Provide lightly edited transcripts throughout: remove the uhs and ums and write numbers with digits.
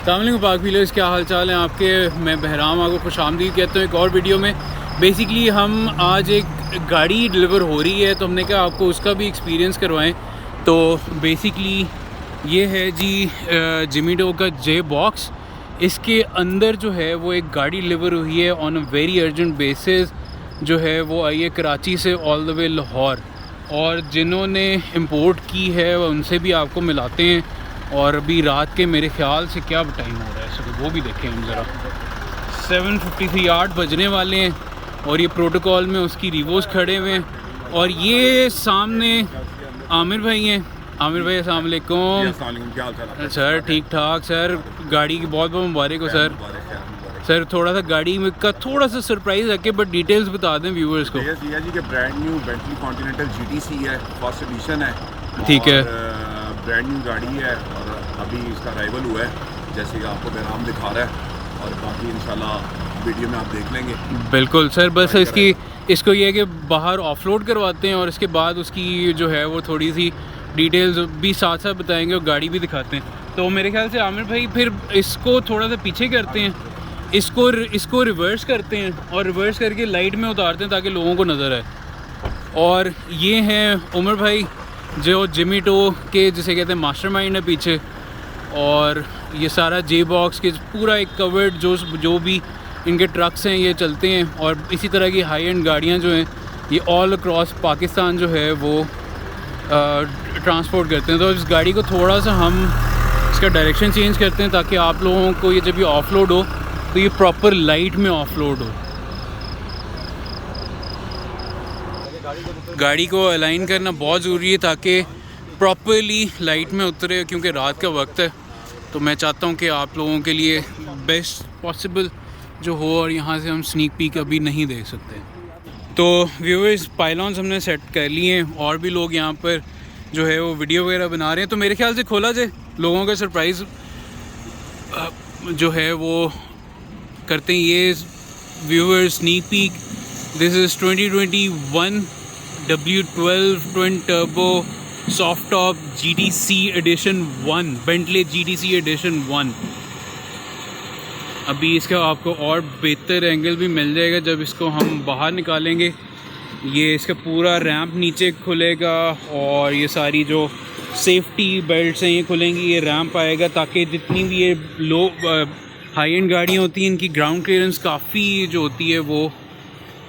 अस्सलामुअलैकुम पाक व्हीलर्स, क्या हाल चाल है आपके। मैं बहराम आपको खुशामदीद कहता हूँ एक और वीडियो में। बेसिकली हम आज एक गाड़ी डिलीवर हो रही है तो हमने कहा आपको उसका भी एक्सपीरियंस करवाएं। तो बेसिकली ये है जी जिमीडो का जे बॉक्स। इसके अंदर जो है वो एक गाड़ी डिलीवर हुई है on a very urgent basis. जो है वो आई है कराची से ऑल द वे लाहौर, और जिन्होंने इंपोर्ट की है उनसे भी आपको मिलाते हैं। और अभी रात के मेरे ख्याल से क्या टाइम हो रहा है सर वो भी देखें हम ज़रा। 7:53 8 बजने वाले हैं और ये प्रोटोकॉल में उसकी रिवोस खड़े हुए हैं। और ये सामने आमिर भाई हैं। आमिर भाई अस्सलाम वालेकुम। क्या हाल चाल है सर ठीक ठाक सर, गाड़ी की बहुत बहुत मुबारक हो सर। सर थोड़ा सा गाड़ी में का थोड़ा सा सरप्राइज रखे, बट डिटेल्स बता दें व्यूअर्स को। ये जी कि brand new Bentley continental GTC है, फर्स्ट एडिशन है। ठीक है, ब्रांड न्यू गाड़ी है और अभी इसका अराइवल हुआ है जैसे कि आपको बहराम दिखा रहा है, और बाकी इंशाल्लाह वीडियो में आप देख लेंगे। बिल्कुल सर, बस इसको ये है कि बाहर ऑफलोड करवाते हैं और इसके बाद उसकी जो है वो थोड़ी सी डिटेल्स भी साथ साथ बताएंगे और गाड़ी भी दिखाते हैं। तो मेरे ख्याल से आमिर भाई फिर इसको थोड़ा सा पीछे करते हैं, इसको रिवर्स करते हैं और रिवर्स करके लाइट में उतारते हैं ताकि लोगों को नज़र आए। और ये हैं उमर भाई जो जिमीडो के जिसे कहते हैं मास्टरमाइंड है पीछे। और ये सारा जे बॉक्स के पूरा एक कवर्ड जो भी इनके ट्रक्स हैं ये चलते हैं, और इसी तरह की हाई एंड गाड़ियाँ जो हैं ये ऑल अक्रॉस पाकिस्तान जो है वो ट्रांसपोर्ट करते हैं। तो इस गाड़ी को थोड़ा सा हम इसका डायरेक्शन चेंज करते हैं ताकि आप लोगों को ये जब ये ऑफलोड हो तो ये प्रॉपर लाइट में ऑफलोड हो। गाड़ी को अलाइन करना बहुत ज़रूरी है ताकि प्रॉपरली लाइट में उतरे, क्योंकि रात का वक्त है। तो मैं चाहता हूँ कि आप लोगों के लिए बेस्ट पॉसिबल जो हो, और यहाँ से हम स्नीक पीक अभी नहीं देख सकते। तो व्यूअर्स पाइलॉन्स हमने सेट कर लिए हैं और भी लोग यहाँ पर जो है वो वीडियो वगैरह बना रहे हैं। तो मेरे ख्याल से खोला जाए, लोगों का सरप्राइज़ जो है वो करते हैं। ये viewers sneak peek, this is 2021 W12 twin turbo soft top GTC edition 1, Bentley GTC edition 1। अभी इसका आपको और बेहतर एंगल भी मिल जाएगा जब इसको हम बाहर निकालेंगे। ये इसका पूरा रैंप नीचे खुलेगा और ये सारी जो सेफ्टी बेल्ट्स हैं ये खुलेंगी, ये रैंप आएगा ताकि जितनी भी ये लो हाई एंड गाड़ियाँ होती हैं इनकी ग्राउंड क्लियरेंस काफ़ी जो होती है वो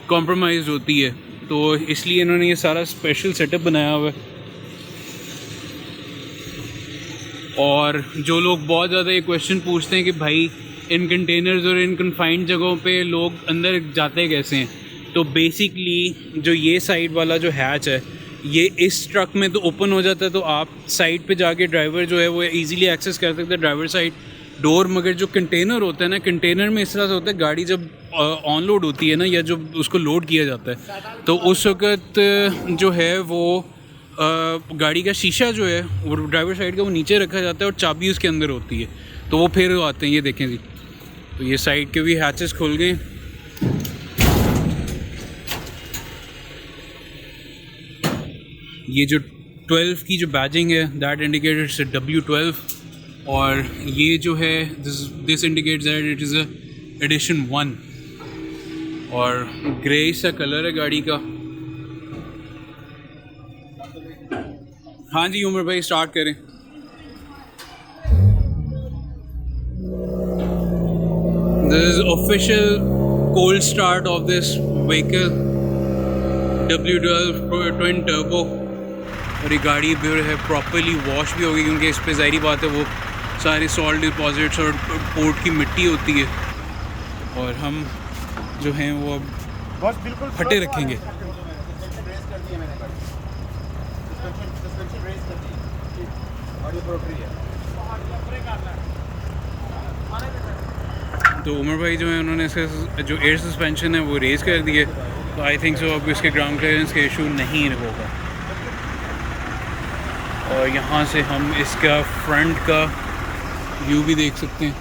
कॉम्प्रोमाइज़ होती है। तो इसलिए इन्होंने ये सारा स्पेशल सेटअप बनाया हुआ है। और जो लोग बहुत ज़्यादा ये क्वेश्चन पूछते हैं कि भाई इन कंटेनर्स और इन कन्फाइंड जगहों पे लोग अंदर जाते कैसे हैं, तो बेसिकली जो ये साइड वाला जो हैच है ये इस ट्रक में तो ओपन हो जाता है, तो आप साइड पे जाके ड्राइवर जो है वो इजीली एक्सेस कर सकते हैं ड्राइवर साइड डोर। मगर जो कंटेनर होता है ना, कंटेनर में इस तरह से होता है गाड़ी जब ऑन लोड होती है ना, या जब उसको लोड किया जाता है तो उस वक्त जो है वो गाड़ी का शीशा जो है वो ड्राइवर साइड का वो नीचे रखा जाता है और चाबी उसके अंदर होती है, तो वो फिर आते हैं। ये देखें जी, तो ये साइड के भी हैचेस खुल गए। ये जो 12 की जो बैजिंग है दैट इंडिकेट्स W12, और ये जो है this indicates that it is a edition 1, और ग्रे सा कलर है गाड़ी का। हाँ जी उमर भाई स्टार्ट करें। This is official cold start of this vehicle W12 twin turbo। और ये गाड़ी भी है प्रॉपरली वॉश भी होगी, क्योंकि इस पे ज़ाहिरी बात है वो सारे सॉल्ट डिपॉजिट्स और पोर्ट की मिट्टी होती है, और हम जो हैं वो अब फटे रखेंगे। तो उमर भाई जो है उन्होंने इसका जो एयर सस्पेंशन है वो रेज़ कर दिए, तो आई थिंक सो अब इसके ग्राउंड क्लियरेंस का इशू नहीं होगा। और यहाँ से हम इसका फ्रंट का व्यू भी देख सकते हैं।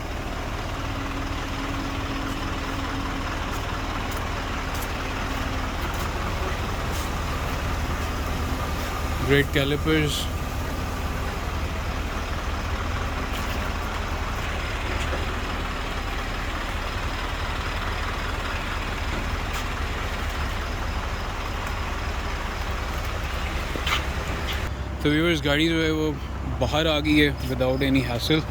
ग्रेट कैलिपर्स, तो व्यूअर्स गाड़ी जो है वो बाहर आ गई है विदाउट एनी हैसल,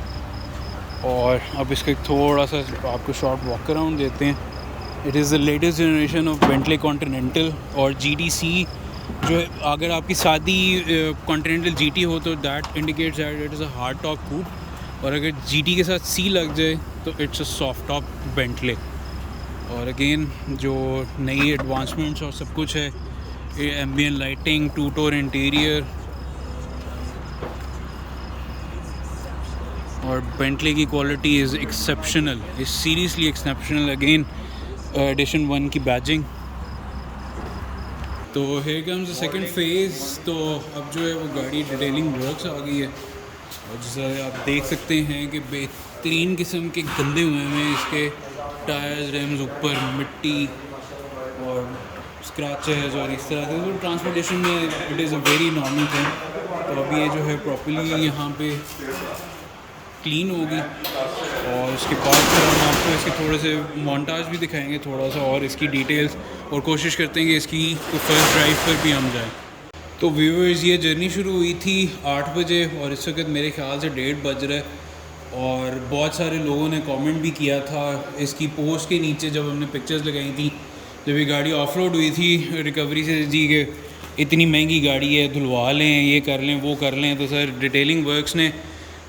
और अब इसका थोड़ा सा आपको शॉर्ट वॉक अराउंड देते हैं। It is the latest generation of Bentley continental और GTC। जो अगर आपकी सादी कॉन्टिनेंटल GT हो तो that indicates that it is a hard top coupe, और अगर GT के साथ C लग जाए तो it's a soft top Bentley. और अगेन जो नई एडवांसमेंट्स और सब कुछ है, एम्बिएंट लाइटिंग, 2-टोर इंटीरियर, और बेंटले की quality is exceptional, is seriously exceptional. Again edition 1 की बैजिंग। तो here comes the second phase. तो अब जो है वो गाड़ी डिटेलिंग वर्क्स आ गई है, और जैसा आप देख सकते हैं कि बेहतरीन किस्म के गंदे हुए हैं इसके टायर्स, रिम्स, ऊपर मिट्टी और स्क्रैचेस और इस तरह से। तो ट्रांसपोर्टेशन में it is a very normal thing. तो अभी ये जो है प्रॉपर्ली यहाँ पे क्लीन होगी, और उसके बाद फिर हम आपको इसके थोड़े से मोन्टाज भी दिखाएंगे, थोड़ा सा और इसकी डिटेल्स, और कोशिश करते हैं कि इसकी फर्स्ट ड्राइव पर भी हम जाएं। तो व्यूअर्स, ये जर्नी शुरू हुई थी 8 बजे और इस वक्त मेरे ख्याल से 1:30 बज रहा है। और बहुत सारे लोगों ने कमेंट भी किया था इसकी पोस्ट के नीचे जब हमने पिक्चर्स लगाई थी, जब ये गाड़ी ऑफ रोड हुई थी रिकवरी से, जी के इतनी महंगी गाड़ी है, धुलवा लें, ये कर लें, वो कर लें। तो सर डिटेलिंग वर्क्स ने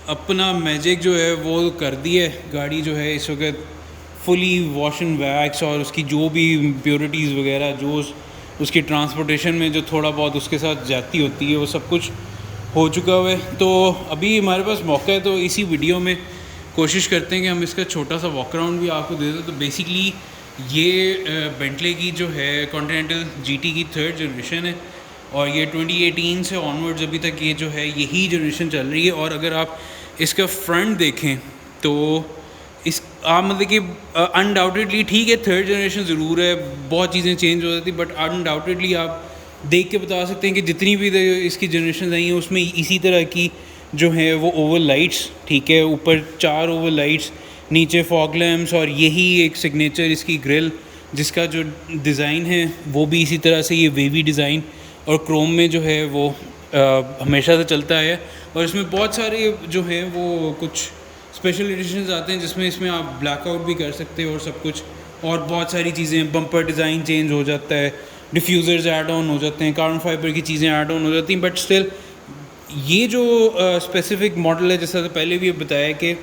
अपना मैजिक जो है वो कर दी है। गाड़ी जो है इस वक्त फुली वॉश एंड वैक्स, और उसकी जो भी इम्प्योरिटीज़ वगैरह जो उसकी ट्रांसपोर्टेशन में जो थोड़ा बहुत उसके साथ जाती होती है वो सब कुछ हो चुका हुआ है। तो अभी हमारे पास मौका है, तो इसी वीडियो में कोशिश करते हैं कि हम इसका छोटा सा वॉक अराउंड भी आपको दे दें। तो बेसिकली ये बेंटले की जो है कॉन्टिनेंटल GT की 3rd जनरेशन है, और ये 2018 से ऑनवर्ड्स अभी तक ये जो है यही जनरेशन चल रही है। और अगर आप इसका फ्रंट देखें तो इस आप मतलब कि अनडाउटेडली ठीक है, 3rd जनरेशन ज़रूर है, बहुत चीज़ें चेंज हो जाती, बट अनडाउटेडली आप देख के बता सकते हैं कि जितनी भी इसकी जनरेशन आई हैं उसमें इसी तरह की जो है वो ओवल लाइट्स, ठीक है, ऊपर 4 ओवल लाइट्स, नीचे फॉग लैम्प्स, और यही एक सिग्नेचर इसकी ग्रिल जिसका जो डिज़ाइन है वो भी इसी तरह से, ये वेवी डिज़ाइन और क्रोम में जो है वो हमेशा से चलता है। और इसमें बहुत सारे जो है वो कुछ स्पेशल एडिशंस आते हैं जिसमें इसमें आप ब्लैकआउट भी कर सकते हो और सब कुछ, और बहुत सारी चीज़ें, बम्पर डिज़ाइन चेंज हो जाता है, डिफ्यूज़र्स ऐड ऑन हो जाते हैं, कार्बन फाइबर की चीज़ें ऐड ऑन हो जाती हैं। बट स्टिल ये जो स्पेसिफिक मॉडल है, जैसा तो पहले भी बताया कि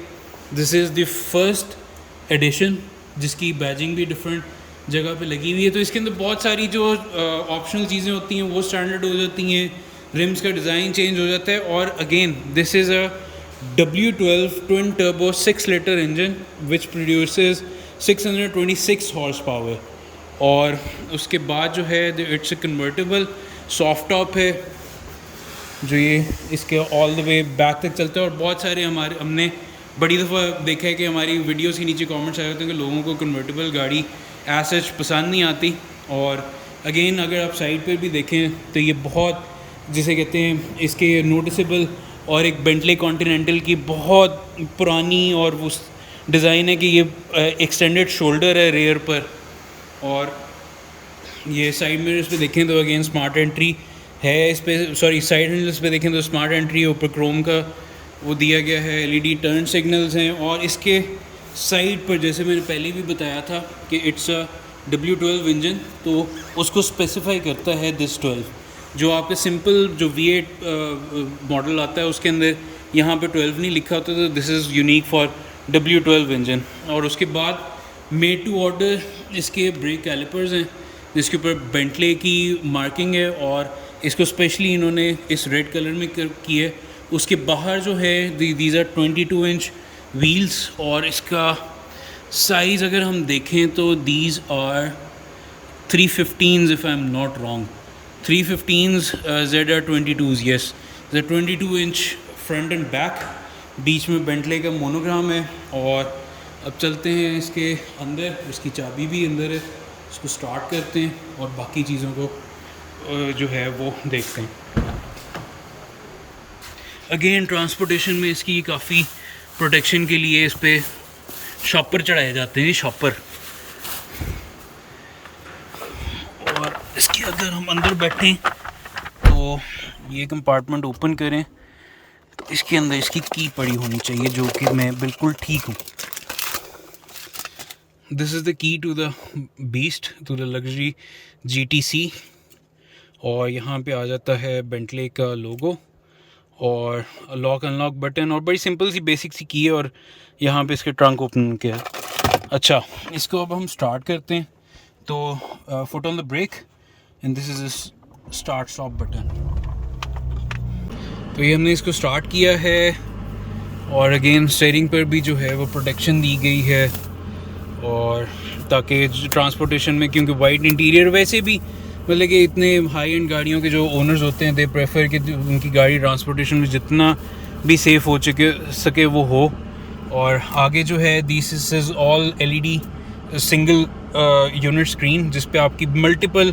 this is the first edition जिसकी बैजिंग भी डिफरेंट जगह पे लगी हुई है। तो इसके अंदर बहुत सारी जो ऑप्शनल चीज़ें होती हैं वो स्टैंडर्ड हो जाती हैं, रिम्स का डिज़ाइन चेंज हो जाता है। और again this is a W12 twin turbo 6 litre engine which produces 626 horse power. और उसके बाद जो है it's a convertible soft top है जो ये इसके ऑल द वे बैक तक चलता है। और बहुत सारे हमने बड़ी दफ़ा देखा है कि हमारी वीडियोस के नीचे कमेंट्स आए होते हैं कि लोगों को कन्वर्टेबल गाड़ी एज सच पसंद नहीं आती। और अगेन अगर आप साइड पर भी देखें तो ये बहुत, जिसे कहते हैं, इसके नोटिसेबल और एक बेंटले कॉन्टिनेंटल की बहुत पुरानी और उस डिज़ाइन है कि ये एक्सटेंडेड शोल्डर है रेयर पर। और ये साइड मिरर्स पे देखें तो अगेन स्मार्ट एंट्री है इस पर, सॉरी साइड हैंडल्स पे देखें तो स्मार्ट एंट्री है, ऊपर क्रोम का वो दिया गया है, LED टर्न सिग्नल्स हैं। और इसके साइड पर जैसे मैंने पहले भी बताया था कि इट्स अ W12 इंजन, तो उसको स्पेसिफाई करता है दिस 12। जो आपका सिंपल जो V8 मॉडल आता है उसके अंदर यहाँ पे 12 नहीं लिखा होता, तो this is unique for W12 engine. और उसके बाद मेड टू ऑर्डर इसके ब्रेक कैलिपर्स हैं जिसके ऊपर बेंटले की मार्किंग है, और इसको स्पेशली इन्होंने इस रेड कलर में की है। उसके बाहर जो है दीज आर 22 इंच व्हील्स, और इसका साइज़ अगर हम देखें तो these are 315s if I am not wrong, 315s ZR22s, yes, the 22 inch front and back, बीच में बेंटले का मोनोग्राम है। और अब चलते हैं इसके अंदर, इसकी चाबी भी अंदर है, इसको स्टार्ट करते हैं और बाकी चीज़ों को जो है वो देखते हैं। अगेन ट्रांसपोर्टेशन में इसकी काफ़ी प्रोटेक्शन के लिए इस पर शॉपर चढ़ाए जाते हैं, शॉपर। और इसके अगर हम अंदर बैठें तो ये कंपार्टमेंट ओपन करें तो इसके अंदर इसकी की पड़ी होनी चाहिए, जो कि मैं बिल्कुल ठीक हूँ। This is the key to the beast, to the luxury GTC। और यहाँ पे आ जाता है बेंटले का लोगो और लॉक अनलॉक बटन, और बड़ी सिंपल सी बेसिक सी की है, और यहाँ पे इसके ट्रंक ओपन किया। अच्छा, इसको अब हम स्टार्ट करते हैं। तो foot on the brake and this is start stop button. तो ये हमने इसको स्टार्ट किया है, और अगेन स्टीयरिंग पर भी जो है वो प्रोटेक्शन दी गई है, और ताकि ट्रांसपोर्टेशन में, क्योंकि वाइट इंटीरियर वैसे भी मतलब कि इतने हाई एंड गाड़ियों के जो ओनर्स होते हैं दे प्रेफर कि उनकी गाड़ी ट्रांसपोर्टेशन में जितना भी सेफ़ हो सके वो हो। और आगे जो है this is all LED single unit screen, जिस पे आपकी मल्टीपल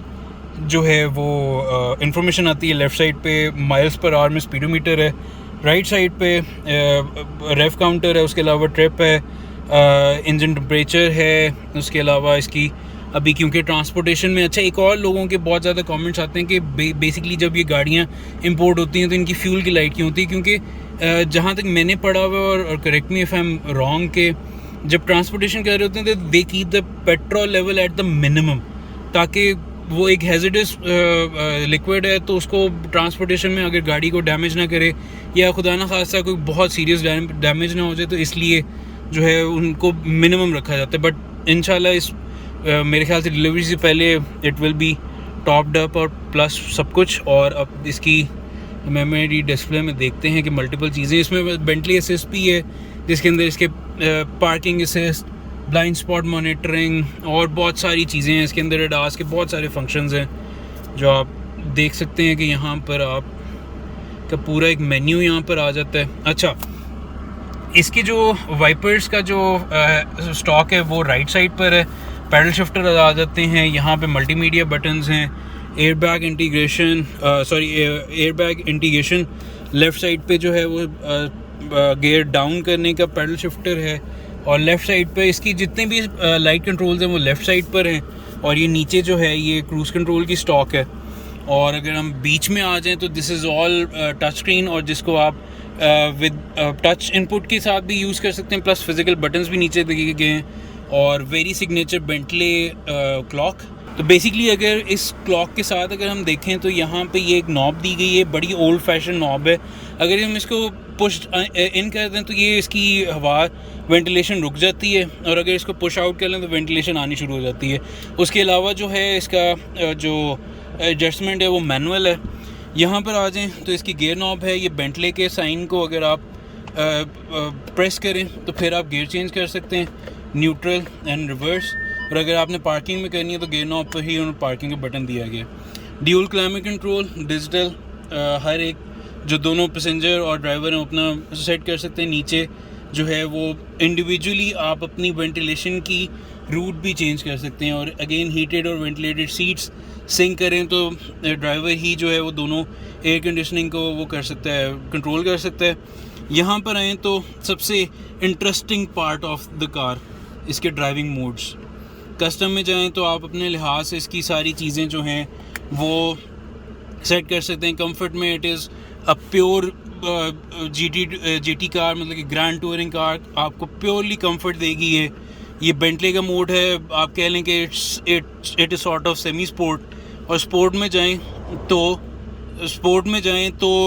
जो है वो इंफॉर्मेशन आती है। लेफ़्ट साइड पे माइल्स पर आवर में स्पीडोमीटर है, राइट साइड पे रेफ काउंटर है, उसके अलावा ट्रिप है, इंजन टेम्परेचर है, उसके अलावा इसकी अभी क्योंकि ट्रांसपोर्टेशन में। अच्छा, एक और लोगों के बहुत ज़्यादा कमेंट्स आते हैं कि बेसिकली जब ये गाड़ियाँ इंपोर्ट होती हैं तो इनकी फ्यूल की लाइट क्यों होती है, क्योंकि जहाँ तक मैंने पढ़ा हुआ है, और correct me if I am wrong, के जब ट्रांसपोर्टेशन कर रहे होते हैं तो they keep the petrol level at the minimum, ताकि वो एक हैज़र्डस लिक्विड है, तो उसको ट्रांसपोर्टेशन में अगर गाड़ी को डैमेज ना करे, या खुदा ना खास्ता कोई बहुत सीरियस डैमेज ना हो जाए, तो इसलिए जो है उनको मिनिमम रखा जाता है। बट इंशाल्लाह इस मेरे ख्याल से डिलीवरी से पहले it will be topped up और प्लस सब कुछ। और अब इसकी मेमोरी डिस्प्ले में देखते हैं कि मल्टीपल चीज़ें इसमें। बेंटली असिस्ट भी है, जिसके अंदर इसके parking assist, blind spot monitoring और बहुत सारी चीज़ें हैं। इसके अंदर एडास के बहुत सारे फंक्शंस हैं जो आप देख सकते हैं कि यहाँ पर आप का पूरा एक मेन्यू यहाँ पर आ जाता है। अच्छा, इसके जो वाइपर्स का जो स्टॉक है वो राइट साइड पर है, पैडल शिफ्टर आ जाते हैं, यहाँ पे मल्टीमीडिया बटन्स हैं, एयरबैग इंटीग्रेशन लेफ़्ट साइड पे जो है वो गियर डाउन करने का पैडल शिफ्टर है, और लेफ़्ट साइड पे इसकी जितने भी लाइट कंट्रोल्स हैं वो लेफ़्ट साइड पर हैं, और ये नीचे जो है ये क्रूज़ कंट्रोल की स्टॉक है। और अगर हम बीच में आ जाएं तो this is all touch screen, और जिसको आप विद टच इनपुट के साथ भी यूज़ कर सकते हैं, प्लस फिजिकल बटन्स भी नीचे दिए गए हैं, और वेरी सिग्नेचर बेंटले क्लॉक। तो बेसिकली अगर इस क्लॉक के साथ अगर हम देखें तो यहाँ पे ये एक नॉब दी गई है, बड़ी ओल्ड फैशन नॉब है। अगर हम इसको पुश इन कर दें तो ये इसकी हवा वेंटिलेशन रुक जाती है, और अगर इसको पुश आउट कर लें तो वेंटिलेशन आनी शुरू हो जाती है। उसके अलावा जो है इसका जो एडजस्टमेंट है वो मैनुअल है। यहाँ पर आ जाएं तो इसकी गियर नॉब है, ये बेंटले के साइन को अगर आप प्रेस करें तो फिर आप गियर चेंज कर सकते हैं, न्यूट्रल एंड रिवर्स। और अगर आपने पार्किंग में करनी है तो गियर नॉब पर ही उन्होंने पार्किंग का बटन दिया गया। ड्यूल क्लाइमेट कंट्रोल डिजिटल, हर एक जो दोनों पैसेंजर और ड्राइवर हैं अपना सेट कर सकते हैं। नीचे जो है वो इंडिविजुअली आप अपनी वेंटिलेशन की रूट भी चेंज कर सकते हैं, और अगेन हीटेड और वेंटिलेटेड सीट्स सिंक करें तो ड्राइवर ही जो है वो दोनों एयर कंडीशनिंग को वो कर सकता है, कंट्रोल कर सकता है। यहाँ पर आएँ तो सबसे interesting part of the car, इसके ड्राइविंग मोड्स। कस्टम में जाएं तो आप अपने लिहाज से इसकी सारी चीज़ें जो हैं वो सेट कर सकते हैं। कंफर्ट में it is a pure GT car, मतलब कि ग्रैंड टूरिंग कार आपको प्योरली कंफर्ट देगी। ये बेंटले का मोड है, आप कह लें कि it is sort of semi sport. और स्पोर्ट में जाएं तो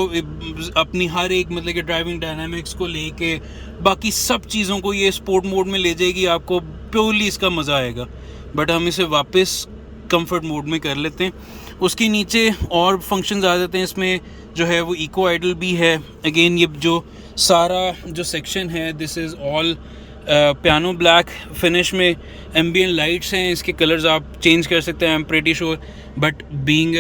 अपनी हर एक मतलब कि ड्राइविंग डायनामिक्स को लेके बाकी सब चीज़ों को ये स्पोर्ट मोड में ले जाएगी, आपको प्योरली इसका मज़ा आएगा। बट हम इसे वापस कंफर्ट मोड में कर लेते हैं। उसके नीचे और फंक्शंस आ जाते हैं, इसमें जो है वो इको आइडल भी है। अगेन ये जो सारा जो सेक्शन है this is all piano black finish में। एम्बियंट लाइट्स हैं, इसके कलर्स आप चेंज कर सकते हैं, I am pretty sure. But being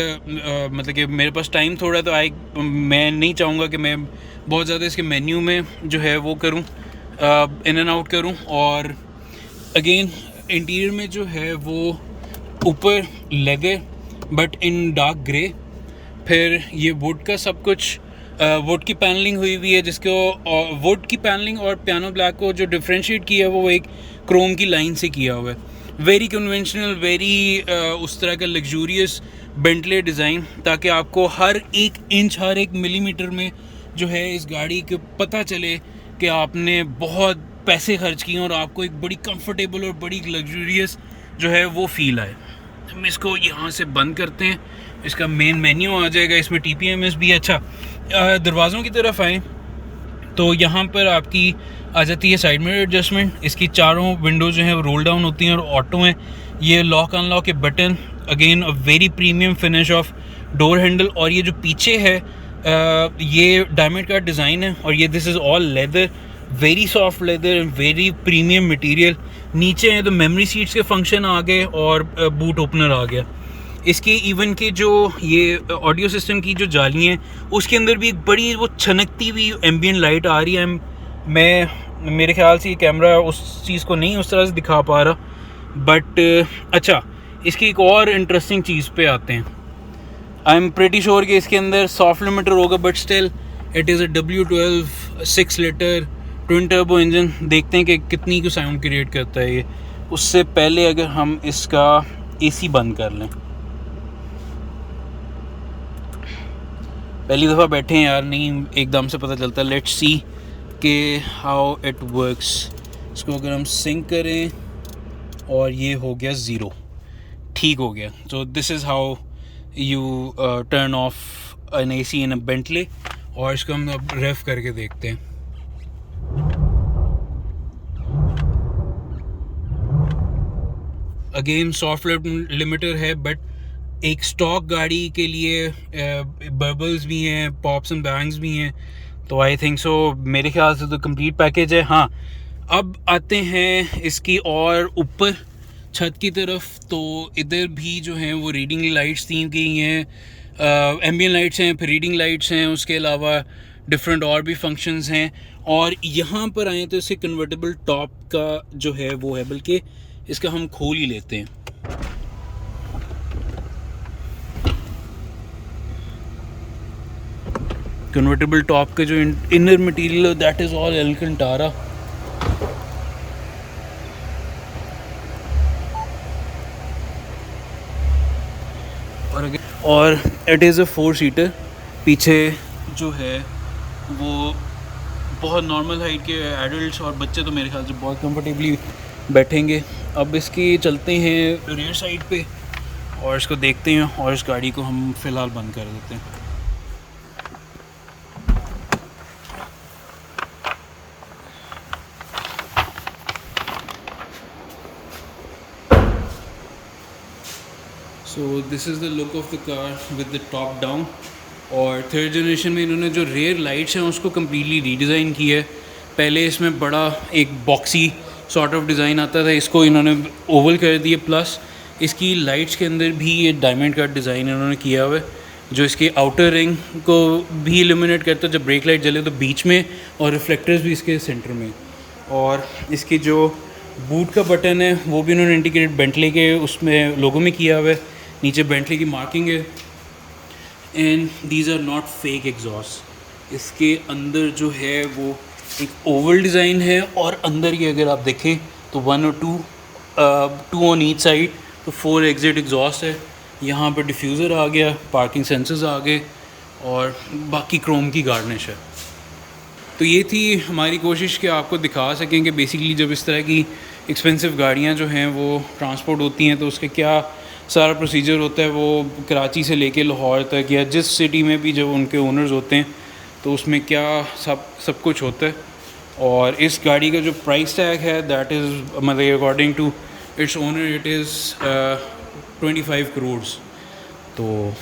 मतलब कि मेरे पास टाइम थोड़ा तो मैं नहीं चाहूँगा कि मैं बहुत ज़्यादा इसके मेन्यू में जो है वो करूँ, इन एंड आउट करूँ। और अगेन इंटीरियर में जो है वो ऊपर leather but in dark grey, फिर ये वुड का सब कुछ वुड की पैनलिंग हुई हुई है, जिसको वुड की पैनलिंग और पियानो ब्लैक को जो डिफरेंशिएट किया है वो एक क्रोम की लाइन से किया हुआ है। वेरी कन्वेंशनल, वेरी उस तरह का लग्जूरियस बेंटले डिज़ाइन, ताकि आपको हर एक इंच, हर एक मिलीमीटर में जो है इस गाड़ी के पता चले कि आपने बहुत पैसे खर्च किए और आपको एक बड़ी कंफर्टेबल और बड़ी लग्जूरियस जो है वो फील आए। हम इसको यहाँ से बंद करते हैं, इसका मेन मेन्यू आ जाएगा, इसमें TPMS भी है। अच्छा, दरवाज़ों की तरफ आएँ तो यहाँ पर आपकी आ जाती है साइड मिरर एडजस्टमेंट। इसकी चारों विंडो जो हैं वो रोल डाउन होती हैं और ऑटो हैं। ये लॉक अनलॉक के button, again a very premium finish off door handle. और ये जो पीछे है ये डायमंड का डिज़ाइन है और ये this is all leather, very soft leather, very premium material. नीचे है तो मेमोरी सीट्स के फंक्शन आ गए और बूट ओपनर आ गया। इसके इवन के जो ये ऑडियो सिस्टम की जो जाली हैं उसके अंदर भी एक बड़ी वो छनकती हुई एम्बियंट लाइट आ रही है। मेरे ख्याल से ये कैमरा उस चीज़ को नहीं उस तरह से दिखा पा रहा, बट अच्छा, इसकी एक और इंटरेस्टिंग चीज़ पे आते हैं। आई एम प्रेटी श्योर कि इसके अंदर सॉफ्ट लिमिटर होगा, but still it is a W12 6 litre twin turbo engine. देखते हैं कि कितनी को साउंड क्रिएट करता है ये। उससे पहले अगर हम इसका AC बंद कर लें, पहली दफ़ा बैठे हैं यार, नहीं एकदम से पता चलता। लेट्स सी कि हाउ इट वर्क्स। इसको अगर हम सिंक करें और ये हो गया 0, ठीक हो गया। So this is how you turn off an AC in a Bentley. और इसको हम अब रेफ करके देखते हैं। अगेन सॉफ्ट लिमिटर है, बट एक स्टॉक गाड़ी के लिए बबल्स भी हैं, पॉप्स एंड बैंग्स भी हैं, तो आई थिंक सो मेरे ख्याल से तो कंप्लीट पैकेज है। हाँ, अब आते हैं इसकी और ऊपर छत की तरफ। तो इधर भी जो हैं वो रीडिंग लाइट्स दी गई हैं, एम्बियंट लाइट्स हैं, फिर रीडिंग लाइट्स हैं, उसके अलावा डिफरेंट और भी फंक्शंस हैं। और यहाँ पर आए तो इसे कन्वर्टेबल टॉप का जो है वो है, बल्कि इसका हम खोल ही लेते हैं। कन्वर्टेबल टॉप के जो inner material that is all Alcantara. और इट इज़ अ 4 सीटर। पीछे जो है वो बहुत नॉर्मल हाइट के एडल्ट्स और बच्चे तो मेरे ख्याल से बहुत कंफर्टेबली बैठेंगे। अब इसकी चलते हैं रियर साइड पे और इसको देखते हैं और इस गाड़ी को हम फ़िलहाल बंद कर देते हैं। सो this is the look of the car with the top down. और थर्ड जनरेशन में इन्होंने जो रेयर लाइट्स हैं उसको कम्प्लीटली रीडिज़ाइन किया है। पहले इसमें बड़ा एक बॉक्सी सॉर्ट ऑफ डिज़ाइन आता था, इसको इन्होंने ओवल कर दिया। प्लस इसकी लाइट्स के अंदर भी ये डायमंड का डिज़ाइन इन्होंने किया हुआ है, जो इसके आउटर रिंग को भी इल्यूमिनेट करता है जब ब्रेक लाइट जले तो बीच में, और रिफ्लेक्टर्स भी इसके सेंटर में। और इसकी जो बूट का बटन है वो भी उन्होंने इंटीग्रेटेड बेंटले के उसमें लोगों में किया हुआ है, नीचे बेंटले की मार्किंग है। And these are not fake exhaust. इसके अंदर जो है वो एक ओवल डिज़ाइन है और अंदर ये अगर आप देखें तो 1 और 2 ऑन ईच साइड, तो 4 एग्जिट एग्जॉस्ट है। यहाँ पर डिफ्यूज़र आ गया, पार्किंग सेंसर्स आ गए और बाकी क्रोम की गार्निश है। तो ये थी हमारी कोशिश कि आपको दिखा सकें कि बेसिकली जब इस तरह की एक्सपेंसिव गाड़ियाँ जो हैं वो ट्रांसपोर्ट होती हैं तो उसके क्या सारा प्रोसीजर होता है। वो कराची से लेके लाहौर तक या जिस सिटी में भी जब उनके ओनर्स होते हैं तो उसमें क्या सब कुछ होता है। और इस गाड़ी का जो प्राइस टैग है दैट इज़ मतलब according to its owner it is 25 crore. तो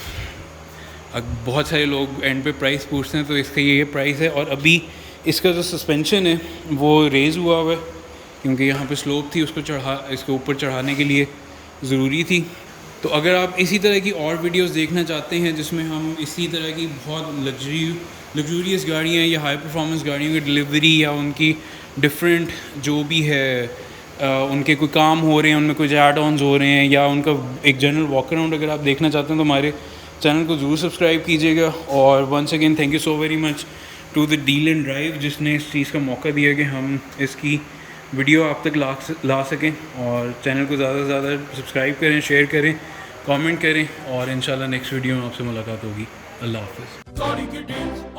बहुत सारे लोग एंड पे प्राइस पूछते हैं, तो इसका ये प्राइस है। और अभी इसका जो सस्पेंशन है वो रेज़ हुआ है क्योंकि यहाँ पे स्लोप थी, उसको इसके ऊपर चढ़ाने के लिए ज़रूरी थी। तो अगर आप इसी तरह की और वीडियोस देखना चाहते हैं जिसमें हम इसी तरह की बहुत लग्जूरियस गाड़ियाँ या हाई परफॉर्मेंस गाड़ियों की डिलीवरी या उनकी डिफरेंट जो भी है उनके कोई काम हो रहे हैं, उनमें कुछ ऐड ऑन्स हो रहे हैं या उनका एक जनरल वॉक अराउंड अगर आप देखना चाहते हैं तो हमारे चैनल को ज़रूर सब्सक्राइब कीजिएगा। और once again thank you so very much to the deal and drive जिसने इस चीज़ का मौका दिया कि हम इसकी वीडियो आप तक ला सकें, और चैनल को ज़्यादा से ज़्यादा सब्सक्राइब करें, शेयर करें, कमेंट करें, और इंशाल्लाह नेक्स्ट वीडियो में आपसे मुलाकात होगी। अल्लाह हाफ़िज़।